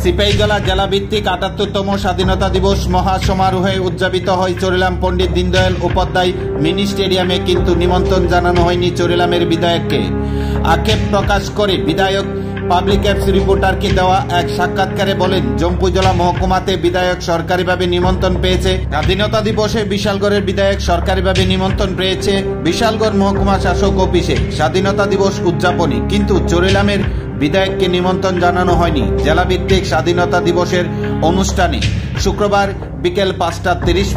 সিপাহীজলা জেলাভিত্তিক ৭৮তম স্বাধীনতা দিবস মহাসমারোহে উদযাপিত হয় চরিলাম পণ্ডিত দীনদয়াল উপাধ্যায় মিনি স্টেডিয়ামে। কিন্তু নিমন্ত্রণ জানানো হয়নি চরিলামের বিধায়ককে। আক্ষেপ প্রকাশ করে বিধায়ক পাবলিক অ্যাফেয়ার্স রিপোর্টারকে দেওয়া এক সাক্ষাৎকারে বলেন, জম্পুজলা মহকুমাতে বিধায়ক সরকারিভাবে নিমন্ত্রণ পেয়েছে। স্বাধীনতা দিবসে বিশালগড়ের বিধায়ক সরকারিভাবে নিমন্ত্রণ পেয়েছে বিশালগড় মহকুমা শাসক অফিসে স্বাধীনতা দিবস উদযাপনী, কিন্তু চরিলামের বিধায়ককে নিমন্ত্রণ জানানো হয়নি জেলাভিত্তিক স্বাধীনতা দিবসের অনুষ্ঠানে। শুক্রবার বিকেল ৫টা ৩০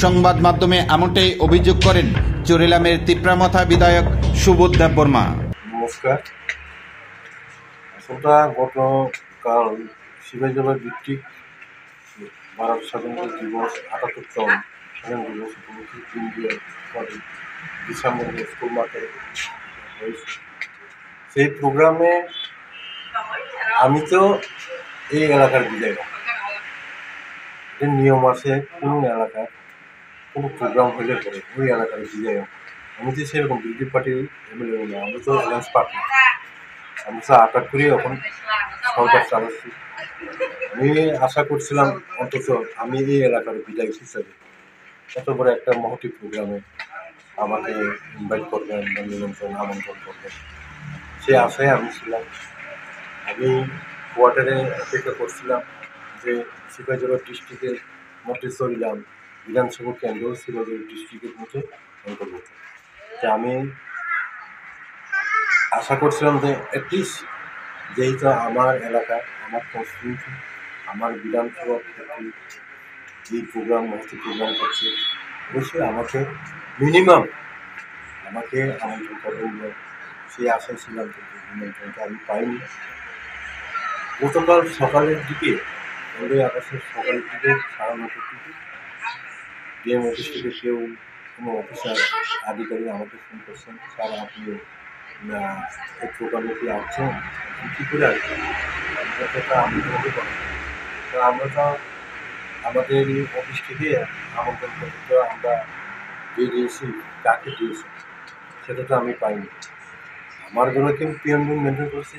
সংবাদ মাধ্যমে এমনটাই অভিযোগ করেন চরিলামের তিপ্রামথা বিধায়ক সুবোধ দেববর্মা। নমস্কার। আসলটা গতকাল সিপাহীজলা ভিত্তিক ভারত স্বাধীনতা দিবস ৭৮তম স্বাধীনতা দিবস উপলক্ষে ইন্ডিয়া ডিসেম্বর স্কুল মাঠে হয়েছে। সেই প্রোগ্রামে আমি তো এই এলাকার বিধায়ক, নিয়ম আছে কোনো এলাকার কোনো প্রোগ্রাম হলে পরে ওই এলাকার বিধায়ক। আমি তো সেরকম বিজেপি পার্টির এমএলএ না, আমি তো অ্যালায়েন্স পার্টি, আমি তো আটাট করে এখন সরকার চালাচ্ছি। আমি আশা করছিলাম অন্তত আমি এই এলাকার বিধায়ক হিসাবে এত বড় একটা মহতি প্রোগ্রামে আমাকে ইনভাইট করবেন বা নিমন্ত্রণ আমন্ত্রণ করবেন, সে আশায় আমি ছিলাম। আমি কোয়ার্টারে অপেক্ষা করছিলাম যে সিপাহীজলা ডিস্ট্রিক্টের মধ্যে চরিলাম বিধানসভা কেন্দ্র সিপাহীজলা ডিস্ট্রিক্টের মধ্যে অন্তর্গত। যে আমি আশা করছিলাম যে অ্যাটলিস্ট যেহেতু আমার এলাকা, আমার কনস্টিটিউয়েন্সি, আমার বিধানসভা এই প্রোগ্রাম মহতি প্রোগ্রাম করছে, অবশ্যই আমাকে মিনিমাম আমাকে আমন্ত্রণ করবেন, সেই আশায় ছিলাম। কিন্তু নিমন্ত্রণটা আমি পাইনি। গতকাল সকালের দিকে আকাশের সকালের দিকে ৯:৩০ দিকে ডিএম অফিস থেকে কেউ কোনো অফিসার আধিকারিক আমাকে ফোন করছেন, স্যার আপনি এই প্রোগ্রামে কি আসছেন, কী করে আসবেন, আমি তোমাকে বলেন। আমরা তো আমাদের অফিস থেকে আমন্ত্রণ করতে আমরা দিয়ে দিয়েছি, কাকে দিয়েছি সেটা তো আমি পাইনি। আমার জন্য কেউ পিএনবি মেনটেন করছি।